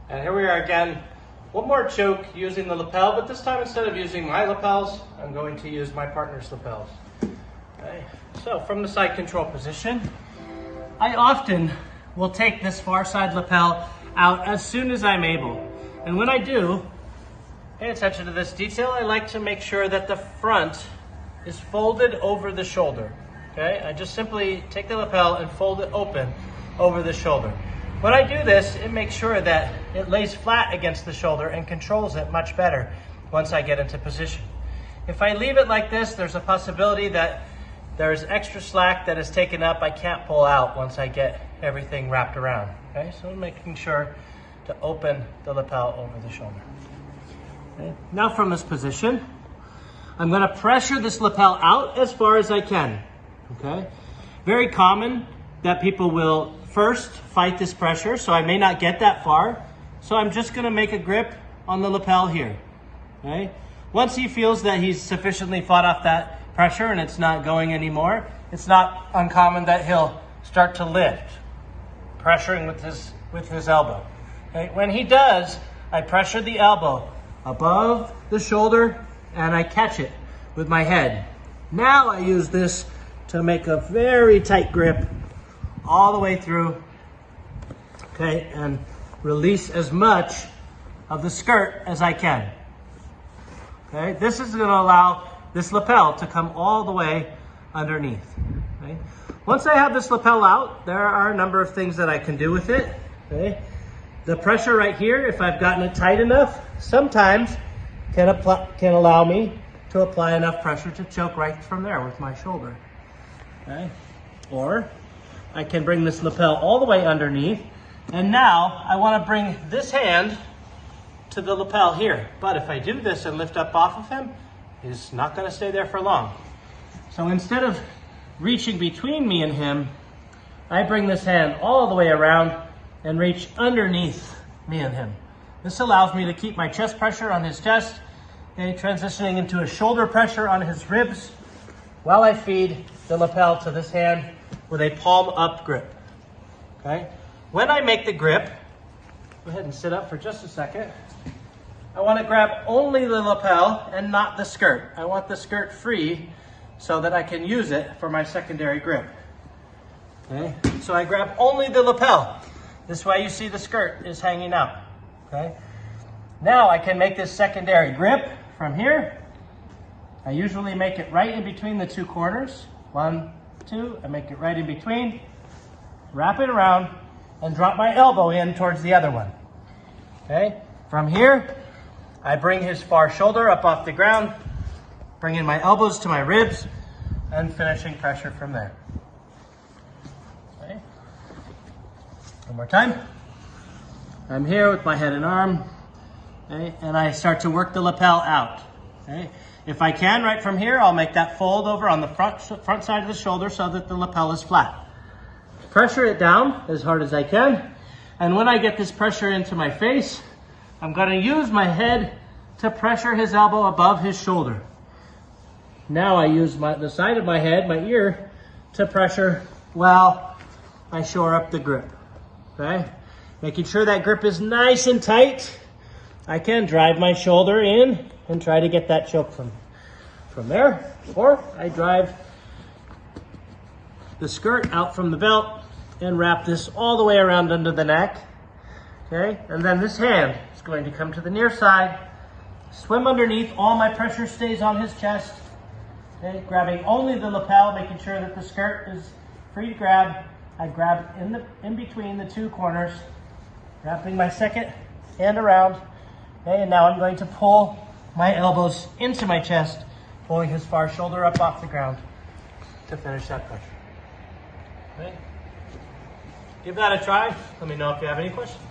And here we are again. One more choke using the lapel, but this time instead of using my lapels, I'm going to use my partner's lapels. Okay. So from the side control position, I often will take this far side lapel out as soon as I'm able. And when I do, pay attention to this detail. I like to make sure that the front is folded over the shoulder. Okay, I just simply take the lapel and fold it open over the shoulder. When I do this, it makes sure that it lays flat against the shoulder and controls it much better once I get into position. If I leave it like this, there's a possibility that there's extra slack that is taken up. I can't pull out once I get everything wrapped around. Okay, so I'm making sure to open the lapel over the shoulder. Okay. Now from this position, I'm going to pressure this lapel out as far as I can. Okay, very common that people will first fight this pressure, so I may not get that far. So I'm just going to make a grip on the lapel here. Okay, once he feels that he's sufficiently fought off that pressure and it's not going anymore, it's not uncommon that he'll start to lift, pressuring with his elbow. Okay, when he does, I pressure the elbow above the shoulder and I catch it with my head. Now I use this to make a very tight grip all the way through, okay, and release as much of the skirt as I can. Okay, this is going to allow this lapel to come all the way underneath. Okay. Once I have this lapel out, there are a number of things that I can do with it. Okay. The pressure right here, if I've gotten it tight enough, sometimes can allow me to apply enough pressure to choke right from there with my shoulder. Okay. Or I can bring this lapel all the way underneath, and now I want to bring this hand to the lapel here. But if I do this and lift up off of him, he's not going to stay there for long. So instead of reaching between me and him, I bring this hand all the way around and reach underneath me and him. This allows me to keep my chest pressure on his chest, okay, transitioning into a shoulder pressure on his ribs while I feed the lapel to this hand with a palm up grip. Okay. When I make the grip, go ahead and sit up for just a second. I want to grab only the lapel and not the skirt. I want the skirt free so that I can use it for my secondary grip. Okay. So I grab only the lapel. This way you see the skirt is hanging out. Okay. Now I can make this secondary grip from here. I usually make it right in between the two corners. 1, 2, I make it right in between, wrap it around, and drop my elbow in towards the other one. Okay, from here, I bring his far shoulder up off the ground, bringing my elbows to my ribs, and finishing pressure from there. Okay, one more time. I'm here with my head and arm, okay, and I start to work the lapel out. Okay. If I can, right from here, I'll make that fold over on the front side of the shoulder so that the lapel is flat. Pressure it down as hard as I can. And when I get this pressure into my face, I'm going to use my head to pressure his elbow above his shoulder. Now I use the side of my head, my ear, to pressure while I shore up the grip. Okay? Making sure that grip is nice and tight. I can drive my shoulder in and try to get that choke from there. Or I drive the skirt out from the belt and wrap this all the way around under the neck. Okay, and then this hand is going to come to the near side, swim underneath, all my pressure stays on his chest. Okay, grabbing only the lapel, making sure that the skirt is free to grab. I grab in between the two corners, wrapping my second hand around. Okay, and now I'm going to pull my elbows into my chest, pulling his far shoulder up off the ground to finish that pressure. Okay. Give that a try. Let me know if you have any questions.